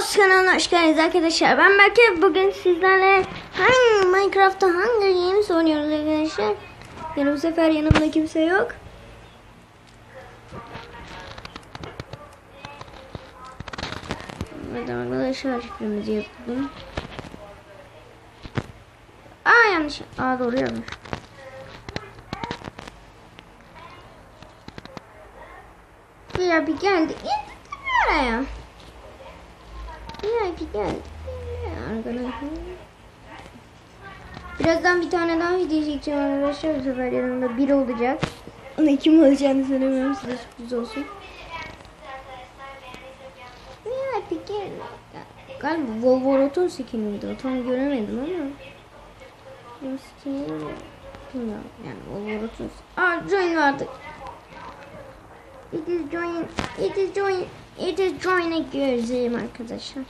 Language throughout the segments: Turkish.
Bros kanalına hoş geldiniz arkadaşlar. Ben Berke. Bugün sizlerle Minecraft'ta Hunger Games oynuyoruz arkadaşlar. Yani bu sefer yanımda kimse yok. Evet arkadaşlar, şifremizi yapalım. Yanlış. Doğru yazmış. Bir geldi. Oraya. Bir geldi. Arkadaşlar. Birazdan bir tane daha video çekeceğim arkadaşlar. Bu sefer yanımda biri olacak. Ona kim olacağını söylemiyorum, size sürpriz olsun. Bir geldi. Galiba Wolverot'un skiniydi. O tam göremedim ama. Bu skin'i bilmiyorum. Yani Wolverot'un. Join vardı. It is join'e göreceğim arkadaşlar.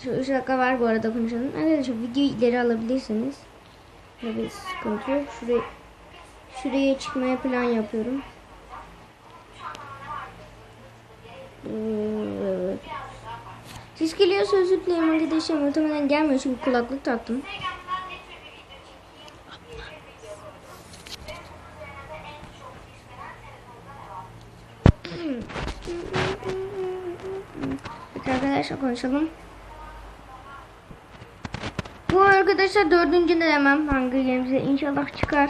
Şu şaka var bu arada, konuşalım. Arkadaşlar videoyu ileri alabilirsiniz. Bir sıkıntı yok. Şuraya çıkmaya plan yapıyorum. Siz geliyorsa özür dilerim arkadaşlar. Muhtemelen gelmiyor çünkü kulaklık taktım. Arkadaşlar konuşalım. Bu arkadaşlar 4. denemem Hunger Games'e, inşallah çıkar.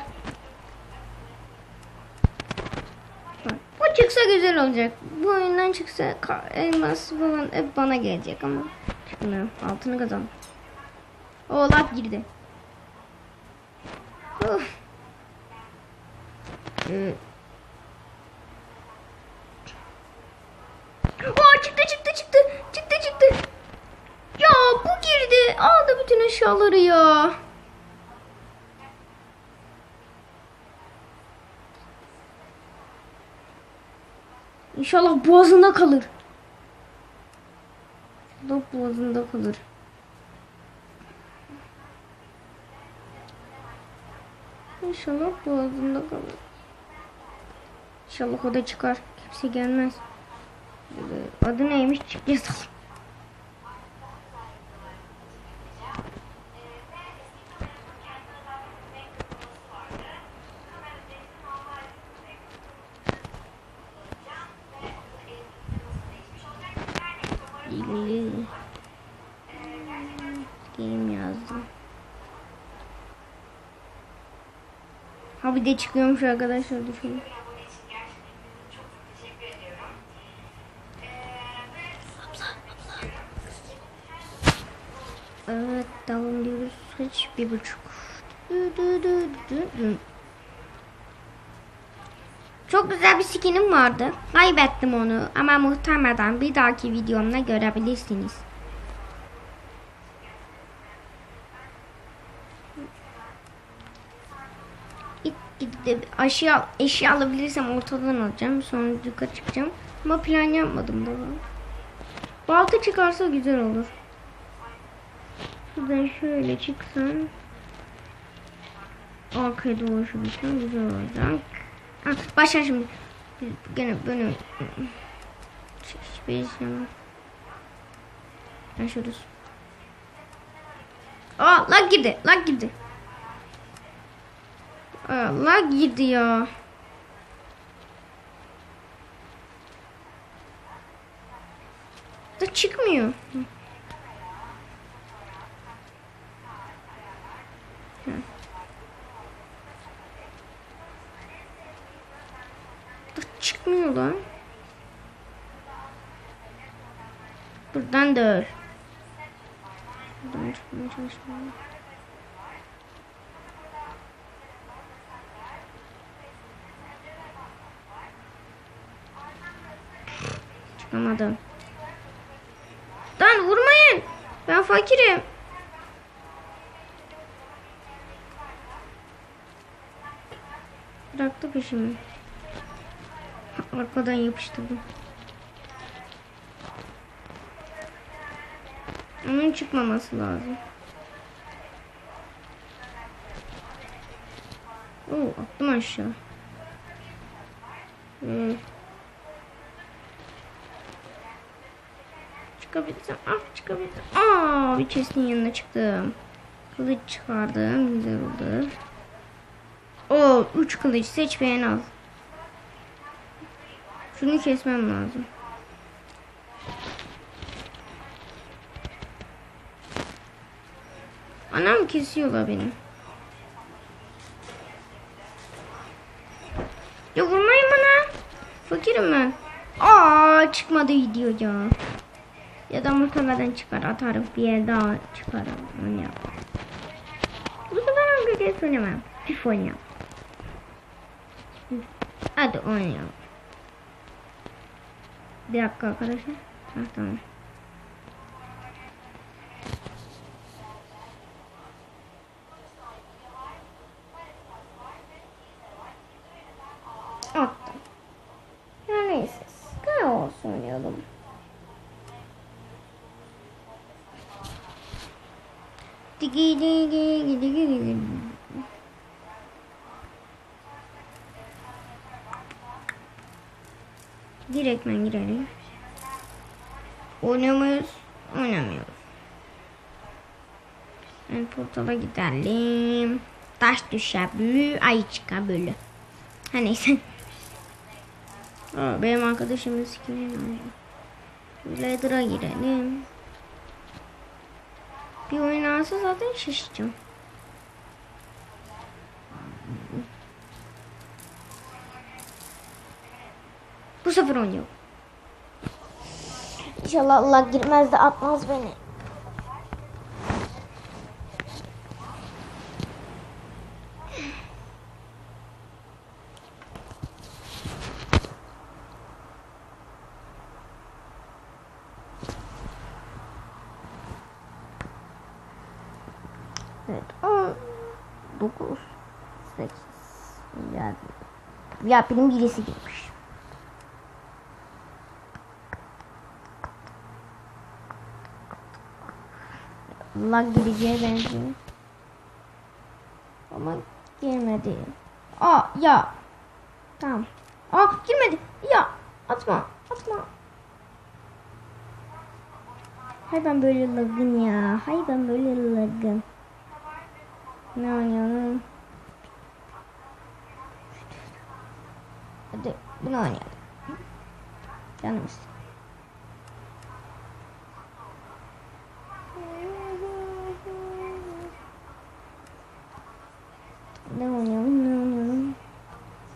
Bu çıksa güzel olacak. Bu oyundan çıksa elmas falan hep bana gelecek ama çıkmıyor. Altını kazan. Oğlak girdi. Çıktı. Ya bu girdi. Aldı bütün eşyaları ya. İnşallah boğazında kalır. İnşallah boğazında kalır. İnşallah o da çıkar. Kimse gelmez. Adı neymiş? Çık yazalım. Game yazdım. Bir de çıkıyormuş arkadaşlar, düşünün. Evet, devam diyoruz. Hiç 1.5. Çok güzel bir skinim vardı. Kaybettim onu ama muhtemelen bir dahaki videomda görebilirsiniz. Eşya alabilirsem ortadan alacağım. Sonra yukarı çıkacağım. Ama plan yapmadım baba. Balta çıkarsa güzel olur. Şuradan şöyle çıksam. Arkaya doğru şuradan güzel olacak. Başla şimdi. Gene böyle. Hiçbir şey yok. Şurası. Lag girdi. Lag girdi ya. Da çıkmıyor. Çıkmıyor lan. Buradan da öl. Buradan çıkmaya çalışmıyorum. Çıkamadım. Lan vurmayın. Ben fakirim. Bıraktı peşimi. Arkadan yapıştırdım. Onun çıkmaması lazım. Attım aşağı. çıkabilsem. Ah çıkabilsem. Aa bir chest'in yanına çıktım. Kılıç çıkardım. Güzel oldu. Oo 3 kılıç seç beğen al. Şunu kesmem lazım. Anam kesiyorlar beni. Ya vurmayın bana. Fakirim ben. Aa çıkmadı diyor ya. Ya da muhtemelen çıkar, atarım bir yer daha çıkarım. Onu yap. Bu sefer hangi kez oynamam. Pif oynayalım. Hadi oynayalım. Bir dakika arkadaşlar. Ha, tamam. Attım. Ya neyse. Kaos oynayalım. Digi digi digi digi. Direktmen girelim. Oynamıyoruz. Oynamıyoruz. Ben portala gidelim. Taş düşebilir. Ay çıkabilir. Ha neyse. Aa, benim arkadaşımın skinini alacağım. Leather'a girelim. Bir oyun alsa zaten şaşıracağım. Bu sefer oynuyor. İnşallah Allah girmez de atmaz beni. Evet 10 9 8 ya benim birisi girmiş. Lag gireceğe benziyor. Ama girmedi. Aa ya. Tamam. Aa girmedi. Ya atma. Atma. Hay ben böyle lagım ya. Hay ben böyle lagım. Ne oynayalım? Hadi bunu oynayalım. Canım istedim. Ne oynayalım? Ne oynayalım?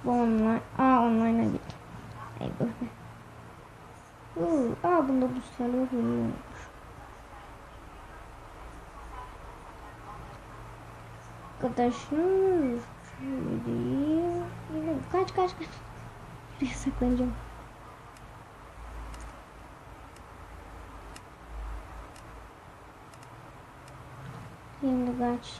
Bu online. Aa online'a git. Ey böyle. Aa bunda bu sarı oluyormuş. Arkadaşlar kaç buraya saklanacağım. Şimdi kaç.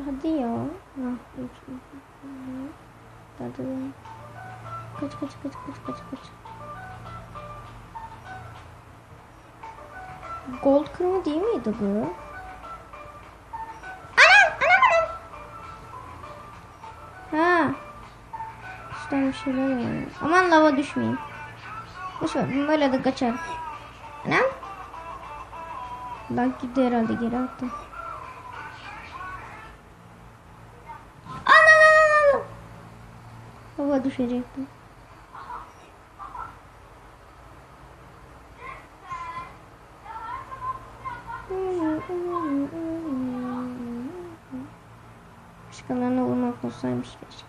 Hadi ya. Kaç. Gold kırma değil miydi bu? Anam. Ha. İşte bir şeyler var. Aman lava düşmeyeyim. Boşver böyle de kaçar. Anam. Lan gitti herhalde geri attım. Anam. Lava düşecektim. Başkalarına vurmak olsaymış keşke.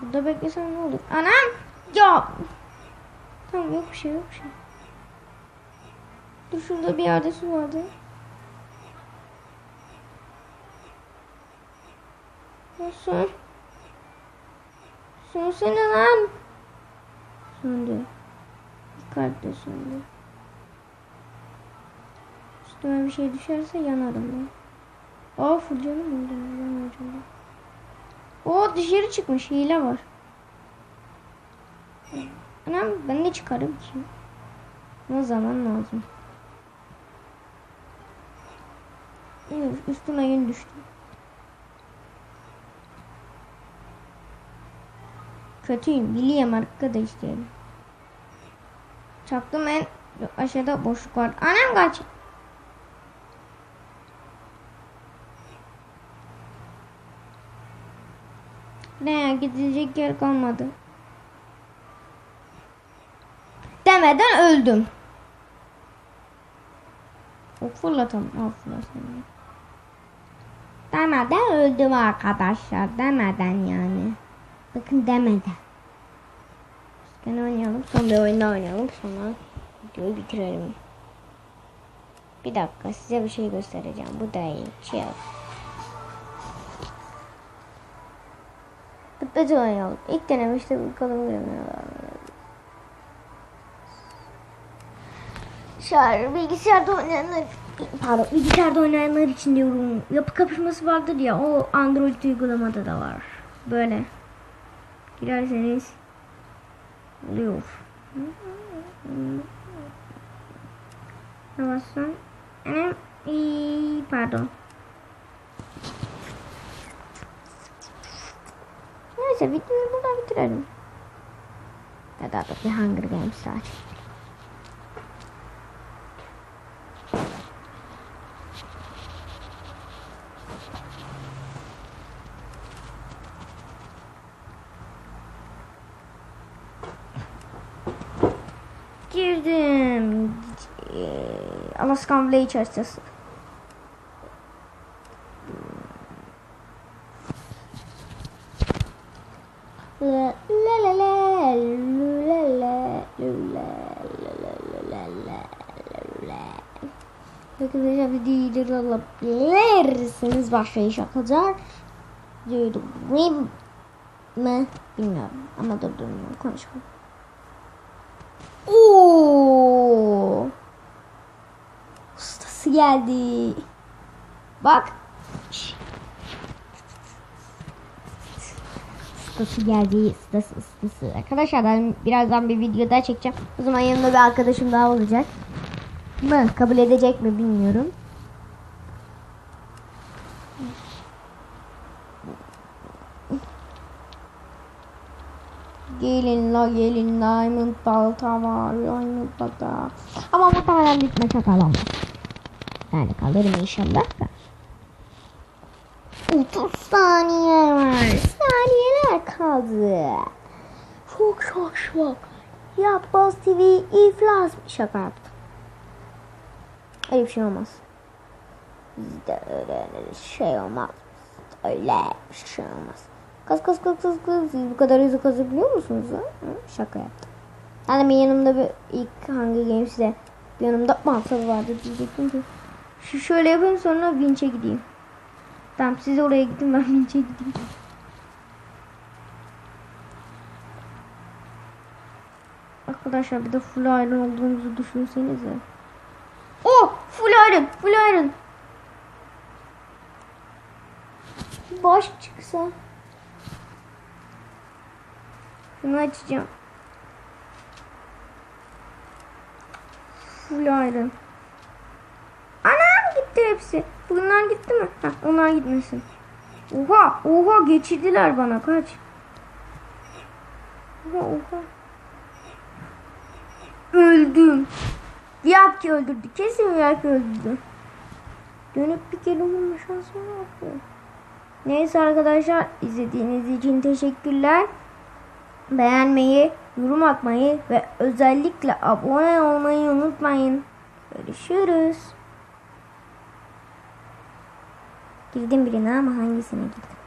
Burada beklesem ne olur? Anam! Ya! Tamam yok bir şey. Dur şurada bir yerde su vardı. Nasıl? Sönsene lan! Söndü. Kalpte söndü. Üstüme bir şey düşerse yanarım ben. Aa full canım oldu. Oo dışarı çıkmış, hile var. Anam ben ne çıkarım ki? Ne zaman lazım? Üstüme yün düştü. Kötüyüm biliyorum arkadaşlar. Çaktım en aşağıda boşluk var. Anam kaç. Ne ya, gidilecek yer kalmadı. Demeden öldüm. Fırlatalım. Fırlatalım. Demeden öldüm arkadaşlar. Demeden yani. Bakın demeden. Gene oynayalım. Son bir oyunda oynayalım. Sonra videoyu bitirelim. Bir dakika, size bir şey göstereceğim. Bu da iyi. Şey Tıpkı oynayalım. İlk denemişte bakalım göremiyorlar. Bilgisayarda oynayanlar için diyorum. Yapı kapışması vardır ya, o Android uygulamada da var. Böyle girerseniz oluyor. Yavaştan. Pardon. Neyse videoyu burada bitirelim. Ya da bir Hunger Games aç. Girdim. Alaskan Village haritası. Arkadaşlar videoyu durabilirsiniz. Başlayışa kadar durdurayım mı bilmiyorum ama durdurmuyorum, konuşalım. Oo! Ustası geldi. Bak. Ustası geldi. Ustası. Arkadaşlar ben birazdan bir video daha çekeceğim. O zaman yanımda bir arkadaşım daha olacak. Mı? Kabul edecek mi bilmiyorum. Gelin diamond balta var, diamond balta. Ama muhtemelen bitmese kalamaz. Yani kalırım inşallah da. 30 saniye var. Saniyeler kaldı. Çok. Ya Boz TV iflas. Şaka yaptım. Öyle bir şey olmaz. Bizde öyle şey olmaz. Öyle bir şey olmaz. Kaz. Siz bu kadar hızlı kazabiliyor musunuz? Şaka yaptım. Yani benim yanımda bir ilk Hunger Games'de bir yanımda mantar vardı diyecektim ki. Şöyle yapayım, sonra Winch'e gideyim. Tamam, siz oraya gidin, ben Winch'e gideyim. Arkadaşlar bir de full iron olduğumuzu düşünsenize. Oh, full iron. Baş çıksa. Bunu açacağım. Full iron. Anam gitti hepsi. Bunlar gitti mi? Heh, onlar gitmesin. Oha geçirdiler bana, kaç. Oha. Öldüm. Yaki öldürdü. Kesin Yaki öldürdü. Dönüp bir kere vurma şansım yok. Neyse arkadaşlar, izlediğiniz için teşekkürler. Beğenmeyi, yorum atmayı ve özellikle abone olmayı unutmayın. Görüşürüz. Girdim birine ama hangisine girdim?